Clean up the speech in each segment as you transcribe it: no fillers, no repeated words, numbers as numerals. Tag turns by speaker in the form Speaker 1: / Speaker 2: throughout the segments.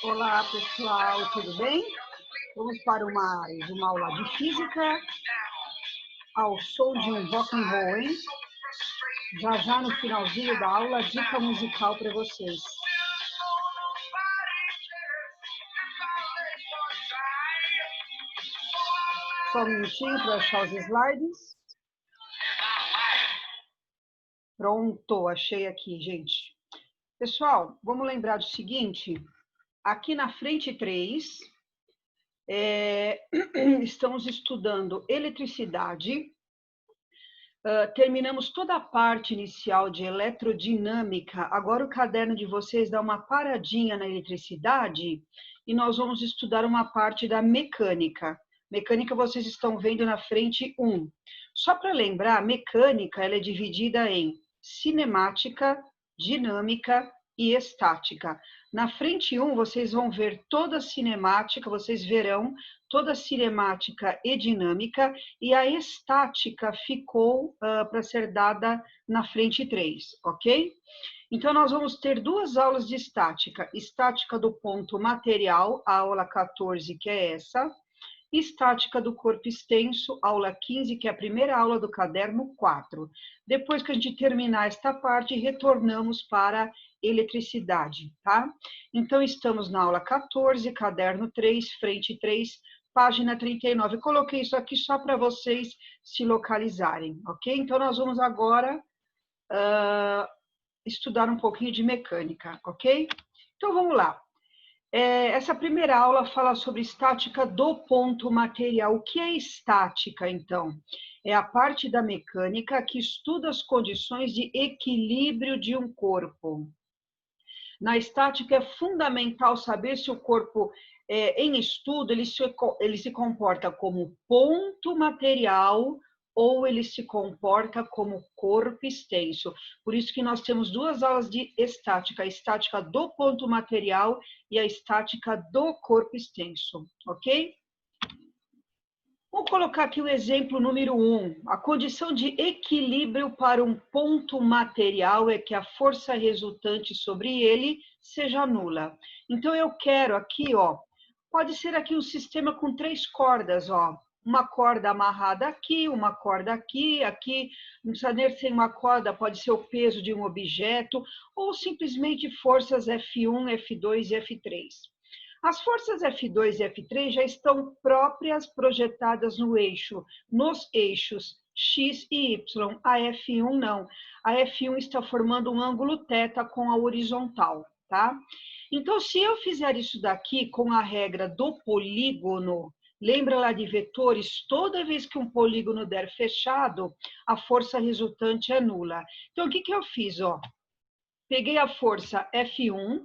Speaker 1: Olá, pessoal, tudo bem? Vamos para mais uma aula de física ao som de um rock and roll, hein? Já no finalzinho da aula, dica musical para vocês. Só um minutinho para achar os slides. Pronto, achei aqui, gente. Pessoal, vamos lembrar do seguinte, aqui na frente 3, estamos estudando eletricidade, terminamos toda a parte inicial de eletrodinâmica, agora o caderno de vocês dá uma paradinha na eletricidade e nós vamos estudar uma parte da mecânica. Mecânica vocês estão vendo na frente 1. Só para lembrar, mecânica ela é dividida em cinemática, dinâmica e estática. Na frente 1, vocês vão ver toda a cinemática, vocês verão toda a cinemática e dinâmica, e a estática ficou para ser dada na frente 3, ok? Então, nós vamos ter duas aulas de estática. Estática do ponto material, a aula 14, que é essa. Estática do corpo extenso, aula 15, que é a primeira aula do caderno 4. Depois que a gente terminar esta parte, retornamos para eletricidade, tá? Então, estamos na aula 14, caderno 3, frente 3, página 39. Coloquei isso aqui só para vocês se localizarem, ok? Então, nós vamos agora estudar um pouquinho de mecânica, ok? Então, vamos lá. Essa primeira aula fala sobre estática do ponto material. O que é estática, então? É a parte da mecânica que estuda as condições de equilíbrio de um corpo. Na estática é fundamental saber se o corpo, em estudo, ele se comporta como ponto material ou ele se comporta como corpo extenso. Por isso que nós temos duas aulas de estática, a estática do ponto material e a estática do corpo extenso, ok? Vou colocar aqui o exemplo número 1. A condição de equilíbrio para um ponto material é que a força resultante sobre ele seja nula. Então, eu quero aqui, ó, pode ser aqui um sistema com 3 cordas, ó. Uma corda amarrada aqui, uma corda aqui, aqui, não precisa nem ser uma corda, pode ser o peso de um objeto, ou simplesmente forças F1, F2 e F3. As forças F2 e F3 já estão próprias projetadas no eixo, nos eixos X e Y. A F1 não. A F1 está formando um ângulo θ com a horizontal, tá? Então, se eu fizer isso daqui com a regra do polígono, lembra lá de vetores? Toda vez que um polígono der fechado, a força resultante é nula. Então, o que eu fiz? Ó? Peguei a força F1,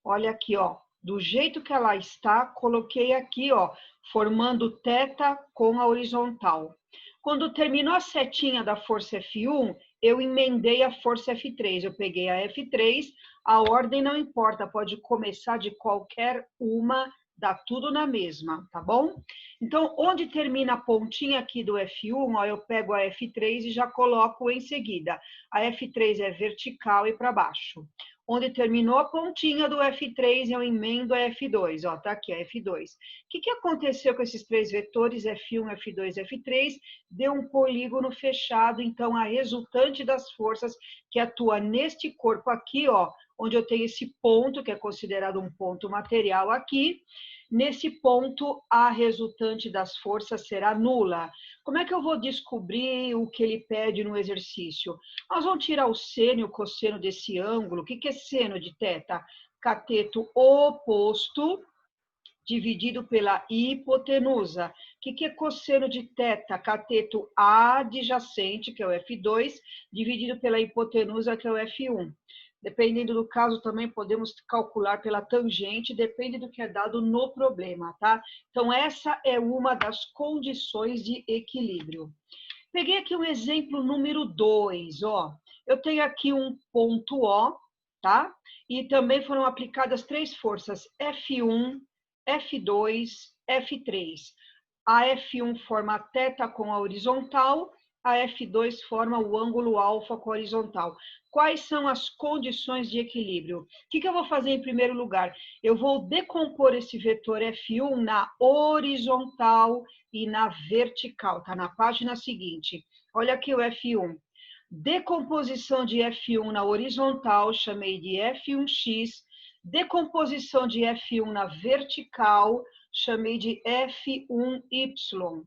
Speaker 1: olha aqui, ó. Do jeito que ela está, coloquei aqui, ó, formando θ com a horizontal. Quando terminou a setinha da força F1, eu emendei a força F3. Eu peguei a F3, a ordem não importa, pode começar de qualquer uma, dá tudo na mesma, tá bom? Então, onde termina a pontinha aqui do F1, ó, eu pego a F3 e já coloco em seguida. A F3 é vertical e para baixo. Onde terminou a pontinha do F3, eu emendo a F2, ó, tá aqui a F2. O que aconteceu com esses 3 vetores, F1, F2 e F3? Deu um polígono fechado, então a resultante das forças que atua neste corpo aqui, ó, onde eu tenho esse ponto, que é considerado um ponto material aqui, nesse ponto a resultante das forças será nula. Como é que eu vou descobrir o que ele pede no exercício? Nós vamos tirar o seno e o cosseno desse ângulo. O que é seno de θ? Cateto oposto dividido pela hipotenusa. O que é cosseno de θ? Cateto adjacente, que é o F2, dividido pela hipotenusa, que é o F1. Dependendo do caso, também podemos calcular pela tangente, depende do que é dado no problema, tá? Então, essa é uma das condições de equilíbrio. Peguei aqui um exemplo número 2, ó. Eu tenho aqui um ponto O, tá? E também foram aplicadas 3 forças, F1, F2, F3. A F1 forma θ com a horizontal a F2 forma o ângulo alfa com a horizontal. Quais são as condições de equilíbrio? O que eu vou fazer em primeiro lugar? Eu vou decompor esse vetor F1 na horizontal e na vertical. Está na página seguinte. Olha aqui o F1. Decomposição de F1 na horizontal, chamei de F1x. Decomposição de F1 na vertical, chamei de F1y.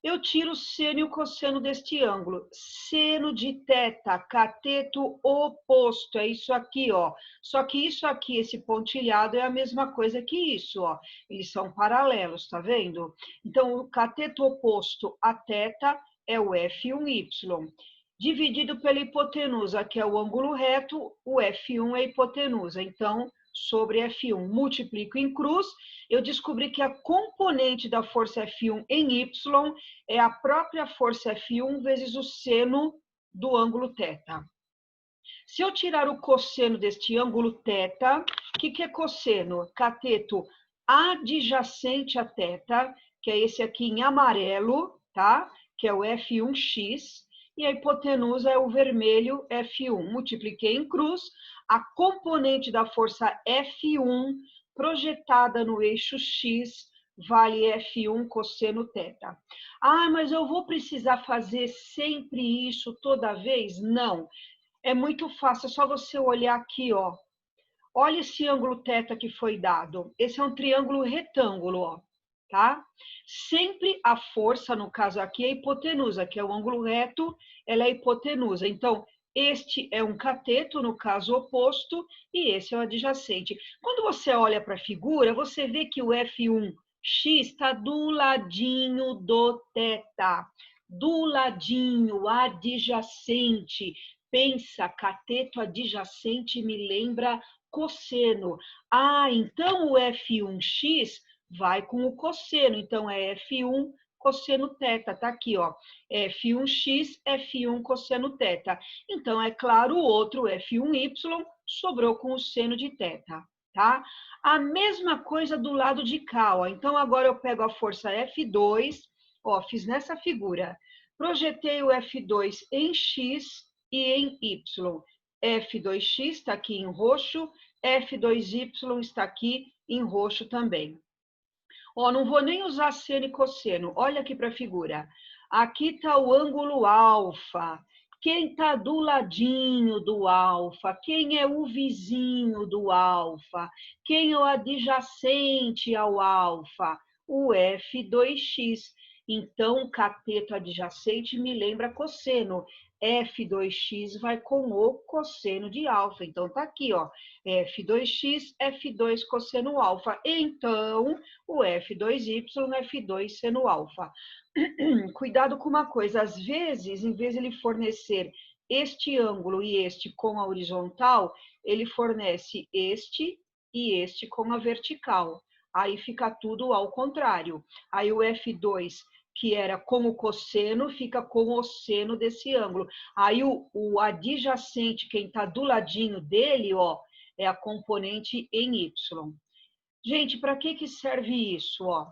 Speaker 1: Eu tiro o seno e o cosseno deste ângulo. Seno de θ, cateto oposto, é isso aqui, ó. Só que isso aqui, esse pontilhado, é a mesma coisa que isso, ó. Eles são paralelos, tá vendo? Então, o cateto oposto a θ é o F1y. Dividido pela hipotenusa, que é o ângulo reto, o F1 é a hipotenusa. Então, sobre F1, multiplico em cruz, eu descobri que a componente da força F1 em Y é a própria força F1 vezes o seno do ângulo θ. Se eu tirar o cosseno deste ângulo θ, o que é cosseno? Cateto adjacente a θ, que é esse aqui em amarelo, tá? Que é o F1x, e a hipotenusa é o vermelho F1. Multipliquei em cruz, a componente da força F1 projetada no eixo X vale F1 cosseno θ. Ah, mas eu vou precisar fazer sempre isso toda vez? Não. É muito fácil, é só você olhar aqui, ó. Olha esse ângulo θ que foi dado. Esse é um triângulo retângulo, ó, tá? Sempre a força, no caso aqui, é a hipotenusa, que é o ângulo reto, ela é a hipotenusa. Então, este é um cateto, no caso oposto, e esse é o adjacente. Quando você olha para a figura, você vê que o F1x está do ladinho do θ. Do ladinho, adjacente. Pensa, cateto adjacente me lembra cosseno. Ah, então o F1x vai com o cosseno. Então, é F1 cosseno θ. Tá aqui, ó. F1x, F1 cosseno θ. Então, é claro, o outro F1y sobrou com o seno de θ, tá? A mesma coisa do lado de cá, ó. Então, agora eu pego a força F2, ó, fiz nessa figura. Projetei o F2 em x e em y. F2x está aqui em roxo, F2y está aqui em roxo também. Ó, não vou nem usar seno e cosseno. Olha aqui para a figura. Aqui está o ângulo alfa. Quem está do ladinho do alfa? Quem é o vizinho do alfa? Quem é o adjacente ao alfa? O F2x. Então, o cateto adjacente me lembra cosseno. F2x vai com o cosseno de alfa. Então, tá aqui, ó. F2x, F2 cosseno alfa. Então, o F2y, F2 seno alfa. Cuidado com uma coisa. Às vezes, em vez de ele fornecer este ângulo e este com a horizontal, ele fornece este e este com a vertical. Aí fica tudo ao contrário. Aí o F2 que era com o cosseno, fica com o seno desse ângulo. Aí o adjacente, quem está do ladinho dele, ó, é a componente em Y. Gente, para que serve isso? Ó?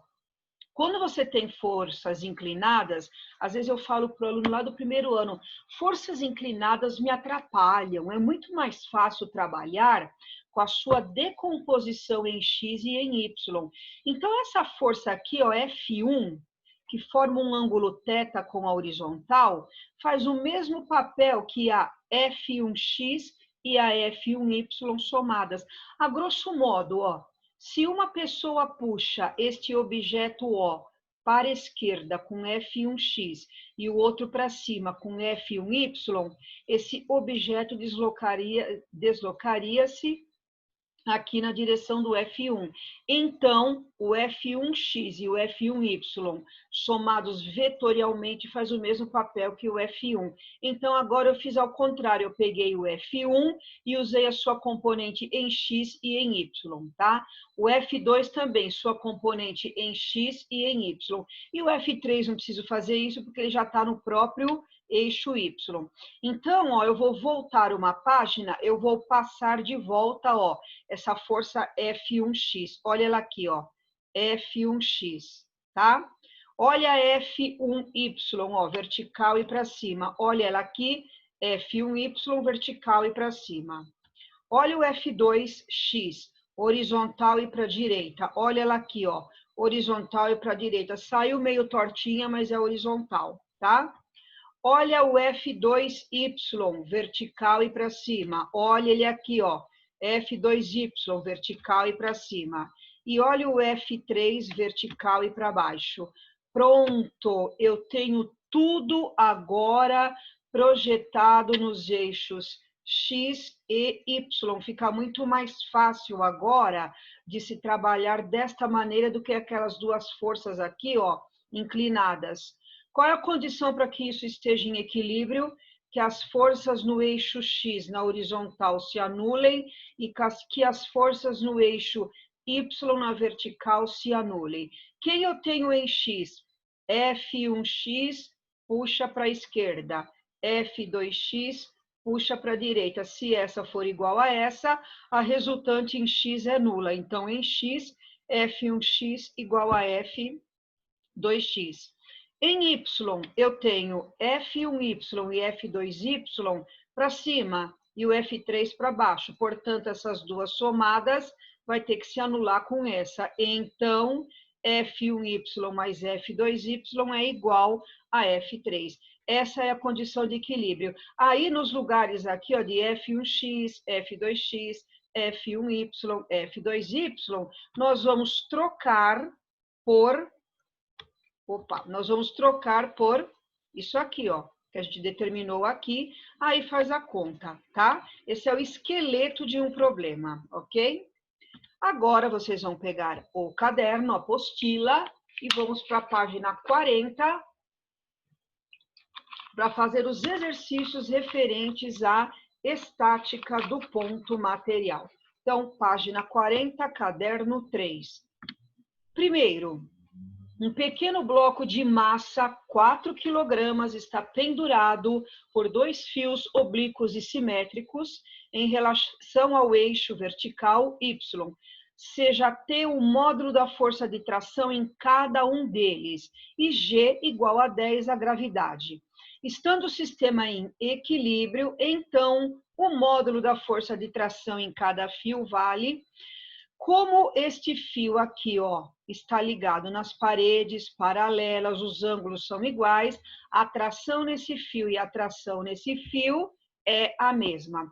Speaker 1: Quando você tem forças inclinadas, às vezes eu falo para o aluno lá do primeiro ano, forças inclinadas me atrapalham, é muito mais fácil trabalhar com a sua decomposição em X e em Y. Então, essa força aqui, ó, F1, que forma um ângulo θ com a horizontal, faz o mesmo papel que a F1x e a F1y somadas. A grosso modo, ó, se uma pessoa puxa este objeto O para a esquerda com F1x e o outro para cima com F1y, esse objeto deslocaria-se aqui na direção do F1. Então, o F1x e o F1y somados vetorialmente faz o mesmo papel que o F1. Então, agora eu fiz ao contrário, eu peguei o F1 e usei a sua componente em x e em y, tá? O F2 também, sua componente em x e em y. E o F3 não preciso fazer isso porque ele já está no próprio eixo Y. Então, ó, eu vou voltar uma página, eu vou passar de volta, ó, essa força F1x. Olha ela aqui, ó, F1x, tá? Olha a F1Y, ó, vertical e para cima. Olha ela aqui, F1Y, vertical e para cima. Olha o F2X, horizontal e para a direita. Olha ela aqui, ó, horizontal e para a direita. Saiu meio tortinha, mas é horizontal, tá? Olha o F2Y, vertical e para cima. Olha ele aqui, ó, F2Y, vertical e para cima. E olha o F3, vertical e para baixo. Pronto, eu tenho tudo agora projetado nos eixos X e Y. Fica muito mais fácil agora de se trabalhar desta maneira do que aquelas duas forças aqui, ó, inclinadas. Qual é a condição para que isso esteja em equilíbrio? Que as forças no eixo X, na horizontal, se anulem e que as forças no eixo Y, na vertical, se anulem. Quem eu tenho em X? F1X puxa para a esquerda, F2X puxa para a direita. Se essa for igual a essa, a resultante em X é nula. Então, em X, F1X igual a F2X. Em Y, eu tenho F1Y e F2Y para cima e o F3 para baixo. Portanto, essas duas somadas vai ter que se anular com essa. Então, F1Y mais F2Y é igual a F3. Essa é a condição de equilíbrio. Aí, nos lugares aqui, ó, de F1X, F2X, F1Y, F2Y, nós vamos trocar por... nós vamos trocar por isso aqui, ó, que a gente determinou aqui, aí faz a conta, tá? Esse é o esqueleto de um problema, ok? Agora, vocês vão pegar o caderno, a apostila, e vamos para a página 40, para fazer os exercícios referentes à estática do ponto material. Então, página 40, caderno 3. Primeiro, um pequeno bloco de massa, 4 kg, está pendurado por 2 fios oblíquos e simétricos em relação ao eixo vertical Y. Seja T o módulo da força de tração em cada um deles e G igual a 10 a gravidade. Estando o sistema em equilíbrio, então o módulo da força de tração em cada fio vale... Como este fio aqui, ó, está ligado nas paredes paralelas, os ângulos são iguais, a tração nesse fio e a tração nesse fio é a mesma.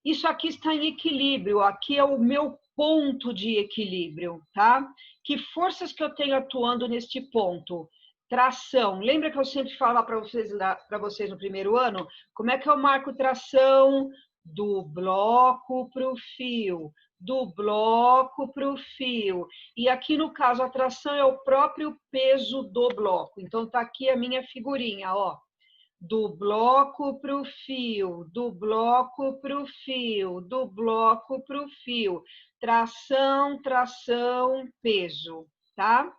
Speaker 1: Isso aqui está em equilíbrio, aqui é o meu ponto de equilíbrio, tá? Que forças que eu tenho atuando neste ponto? Tração. Lembra que eu sempre falava para vocês no primeiro ano? Como é que eu marco tração? Do bloco para o fio, do bloco para o fio. E aqui, no caso, a tração é o próprio peso do bloco. Então, tá aqui a minha figurinha, ó. Do bloco para o fio, do bloco para o fio, do bloco para o fio. Tração, tração, peso, tá?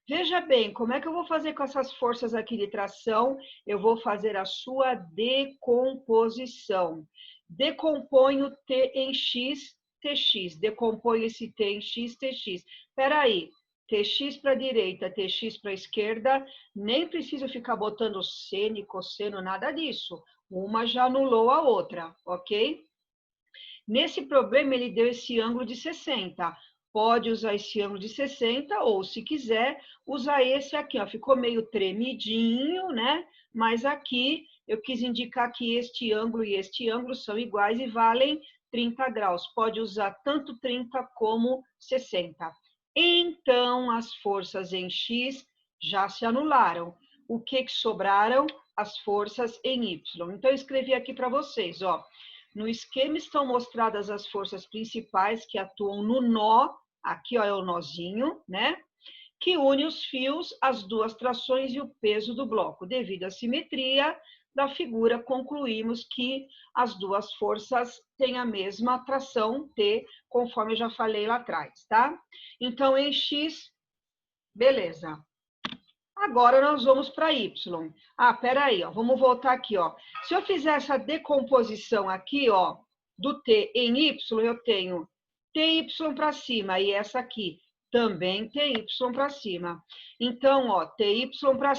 Speaker 1: Veja bem, como é que eu vou fazer com essas forças aqui de tração? Eu vou fazer a sua decomposição. Decomponho T em X, TX. Decomponho esse T em X, TX. Espera aí, TX para a direita, TX para a esquerda. Nem preciso ficar botando seno e cosseno, nada disso. Uma já anulou a outra, ok? Nesse problema, ele deu esse ângulo de 60. Pode usar esse ângulo de 60 ou, se quiser, usar esse aqui, ó. Ficou meio tremidinho, né? Mas aqui eu quis indicar que este ângulo e este ângulo são iguais e valem 30 graus. Pode usar tanto 30 como 60. Então, as forças em X já se anularam. O que sobraram? As forças em Y. Então, eu escrevi aqui para vocês, ó. No esquema estão mostradas as forças principais que atuam no nó, aqui ó, é o nozinho, né? Que une os fios, as duas trações e o peso do bloco. Devido à simetria da figura, concluímos que as duas forças têm a mesma tração, T, conforme eu já falei lá atrás, tá? Então, em X, beleza. Agora nós vamos para Y. Ah, peraí, ó, vamos voltar aqui, ó. Se eu fizer essa decomposição aqui, ó, do T em Y, eu tenho TY para cima e essa aqui, Também TY para cima. Então, ó, TY para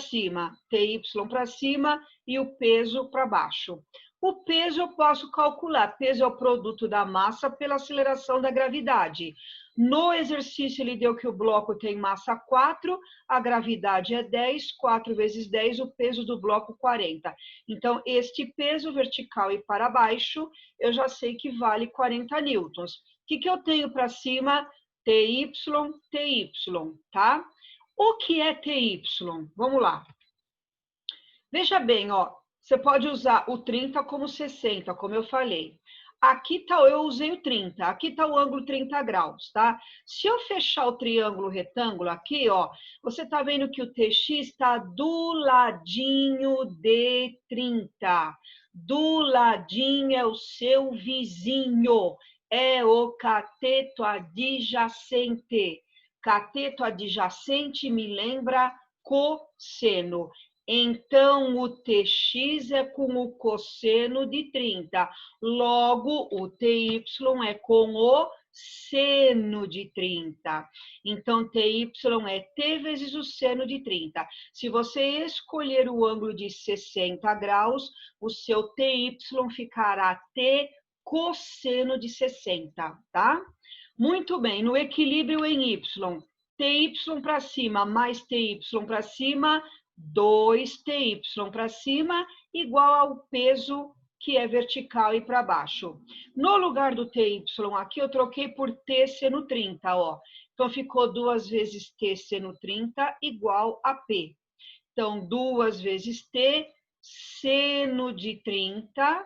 Speaker 1: cima e o peso para baixo. O peso eu posso calcular. Peso é o produto da massa pela aceleração da gravidade. No exercício, ele deu que o bloco tem massa 4, a gravidade é 10, 4 vezes 10, o peso do bloco 40. Então, este peso vertical e para baixo, eu já sei que vale 40 newtons. O que eu tenho para cima? TY, tá? O que é TY? Vamos lá. Veja bem, ó, você pode usar o 30 como 60, como eu falei. Aqui tá, eu usei o 30, aqui tá o ângulo 30 graus, tá? Se eu fechar o triângulo retângulo aqui, ó, você tá vendo que o TX está do ladinho de 30. Do ladinho é o seu vizinho, é o cateto adjacente. Cateto adjacente me lembra cosseno. Então, o TX é com o cosseno de 30. Logo, o TY é com o seno de 30. Então, TY é T vezes o seno de 30. Se você escolher o ângulo de 60 graus, o seu TY ficará T cosseno de 60, tá? Muito bem, no equilíbrio em Y, TY para cima mais TY para cima, 2TY para cima, igual ao peso que é vertical e para baixo. No lugar do TY aqui, eu troquei por T seno 30, ó. Então, ficou 2 vezes T seno 30 igual a P. Então, 2 vezes T seno de 30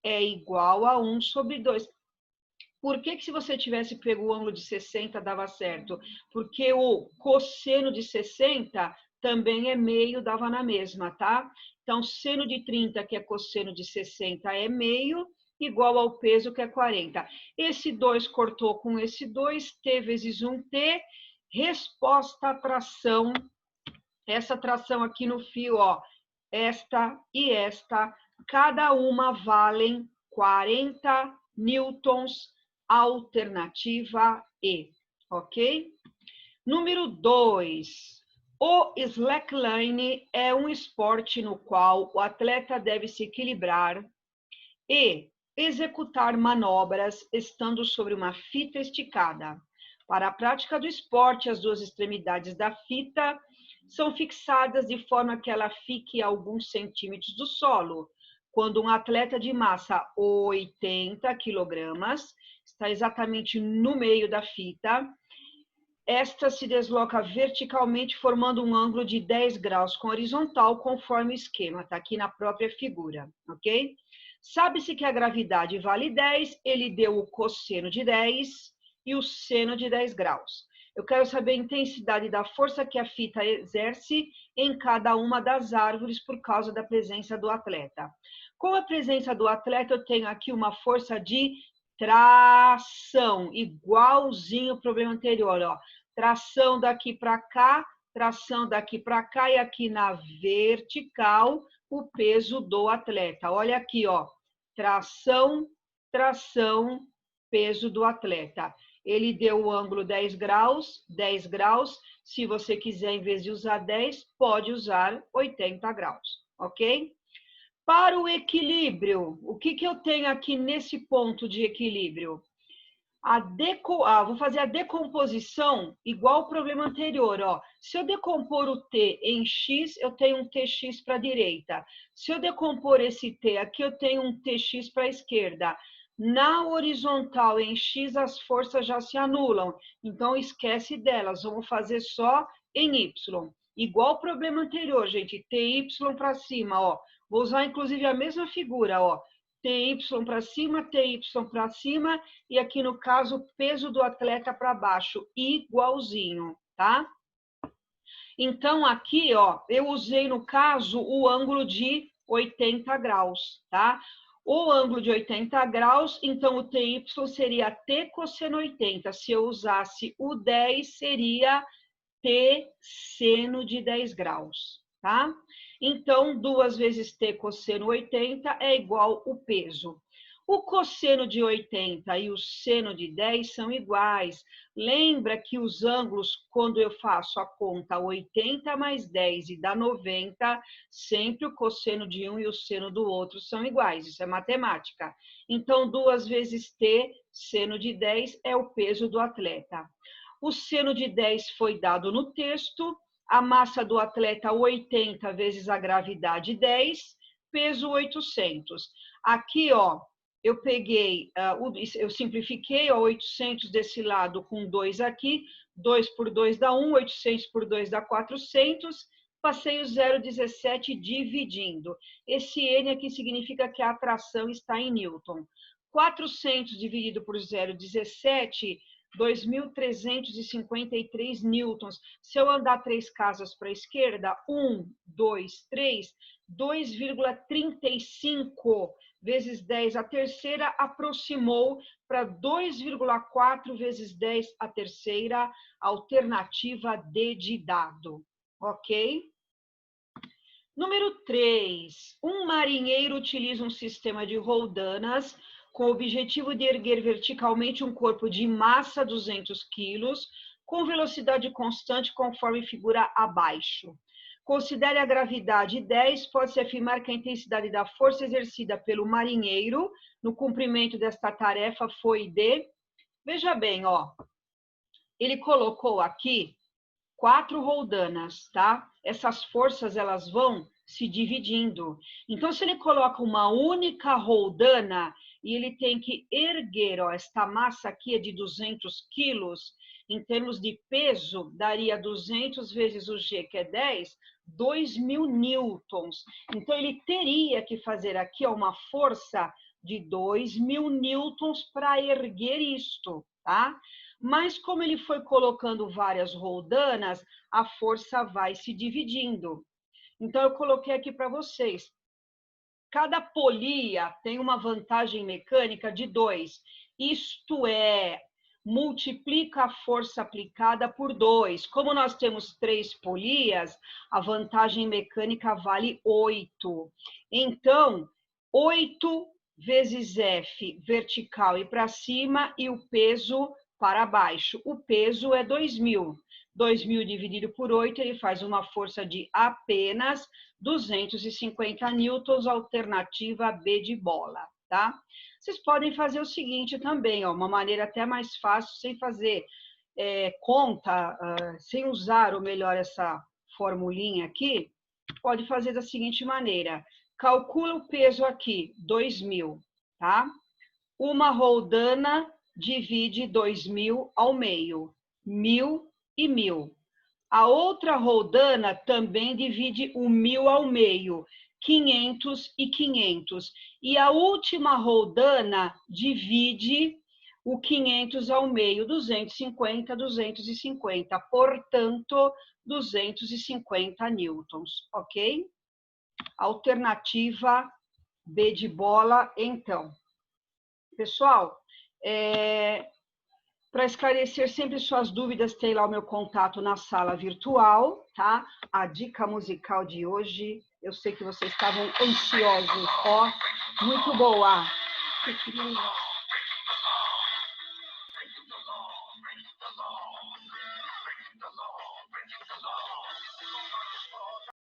Speaker 1: é igual a 1 sobre 2. Por que se você tivesse pego o ângulo de 60 dava certo? Porque o cosseno de 60 também é meio, dava na mesma, tá? Então, seno de 30, que é cosseno de 60, é meio, igual ao peso, que é 40. Esse 2 cortou com esse 2, T vezes 1T, resposta à tração. Essa tração aqui no fio, ó, esta e esta, cada uma valem 40 newtons, alternativa E, ok? Número 2. O slackline é um esporte no qual o atleta deve se equilibrar e executar manobras estando sobre uma fita esticada. Para a prática do esporte, as duas extremidades da fita são fixadas de forma que ela fique a alguns centímetros do solo. Quando um atleta de massa 80 quilogramas está exatamente no meio da fita, esta se desloca verticalmente, formando um ângulo de 10 graus com horizontal, conforme o esquema, está aqui na própria figura, ok? Sabe-se que a gravidade vale 10, ele deu o cosseno de 10 e o seno de 10 graus. Eu quero saber a intensidade da força que a fita exerce em cada uma das árvores por causa da presença do atleta. Com a presença do atleta, eu tenho aqui uma força de tração, igualzinho ao problema anterior, ó. Tração daqui para cá, tração daqui para cá, e aqui na vertical, o peso do atleta. Olha aqui, ó, tração, tração, peso do atleta. Ele deu o ângulo 10 graus, 10 graus. Se você quiser, em vez de usar 10, pode usar 80 graus, ok? Para o equilíbrio, o que eu tenho aqui nesse ponto de equilíbrio? Vou fazer a decomposição igual ao problema anterior, ó. Se eu decompor o T em X, eu tenho um TX para a direita. Se eu decompor esse T aqui, eu tenho um TX para a esquerda. Na horizontal, em X, as forças já se anulam. Então, esquece delas. Vamos fazer só em Y. Igual ao problema anterior, gente. TY para cima, ó. Vou usar, inclusive, a mesma figura, ó. TY para cima, e aqui no caso, o peso do atleta para baixo, igualzinho, tá? Então, aqui, ó, eu usei, no caso, o ângulo de 80 graus, tá? O ângulo de 80 graus, então o TY seria T cosseno 80. Se eu usasse o 10, seria T seno de 10 graus, tá? Então, 2 vezes T cosseno 80 é igual o peso. O cosseno de 80 e o seno de 10 são iguais. Lembra que os ângulos, quando eu faço a conta 80 mais 10 e dá 90, sempre o cosseno de um e o seno do outro são iguais. Isso é matemática. Então, 2 vezes T, seno de 10, é o peso do atleta. O seno de 10 foi dado no texto. A massa do atleta, 80 vezes a gravidade, 10. Peso, 800. Aqui, ó, eu peguei, eu simplifiquei, ó, 800 desse lado com 2 aqui, 2 por 2 dá 1, 800 por 2 dá 400, passei o 0,17 dividindo. Esse N aqui significa que a atração está em Newton. 400 dividido por 0,17, 2.353 newtons. Se eu andar 3 casas para a esquerda, 1, 2, 3, 2,35 vezes 10 a terceira aproximou para 2,4 vezes 10 a terceira, alternativa D de dado, ok? Número 3. Um marinheiro utiliza um sistema de roldanas com o objetivo de erguer verticalmente um corpo de massa 200 quilos, com velocidade constante conforme figura abaixo. Considere a gravidade 10, pode-se afirmar que a intensidade da força exercida pelo marinheiro no cumprimento desta tarefa foi de... Veja bem, ó, ele colocou aqui 4 roldanas, tá? Essas forças, elas vão se dividindo. Então, se ele coloca uma única roldana e ele tem que erguer, ó, esta massa aqui é de 200 quilos, em termos de peso, daria 200 vezes o G, que é 10, 2.000 newtons. Então, ele teria que fazer aqui ó, uma força de 2.000 newtons para erguer isto, tá? Mas como ele foi colocando várias roldanas, a força vai se dividindo. Então, eu coloquei aqui para vocês. Cada polia tem uma vantagem mecânica de 2. Isto é, multiplica a força aplicada por 2. Como nós temos 3 polias, a vantagem mecânica vale 8. Então, 8 vezes F vertical e para cima e o peso para baixo. O peso é 2.000. 2.000 dividido por 8, ele faz uma força de apenas 250 newtons, alternativa B de bola, tá? Vocês podem fazer o seguinte também, ó, uma maneira até mais fácil, sem fazer conta, sem usar, ou melhor, essa formulinha aqui, pode fazer da seguinte maneira. Calcula o peso aqui, 2.000, tá? Uma roldana divide 2.000 ao meio, 1.000 e 1.000. A outra roldana também divide o 1.000 ao meio, 500 e 500. E a última roldana divide o 500 ao meio, 250, 250. Portanto, 250 newtons, ok? Alternativa B de bola, então. Pessoal, para esclarecer sempre suas dúvidas, tem lá o meu contato na sala virtual, tá? A dica musical de hoje, eu sei que vocês estavam ansiosos, ó, muito boa.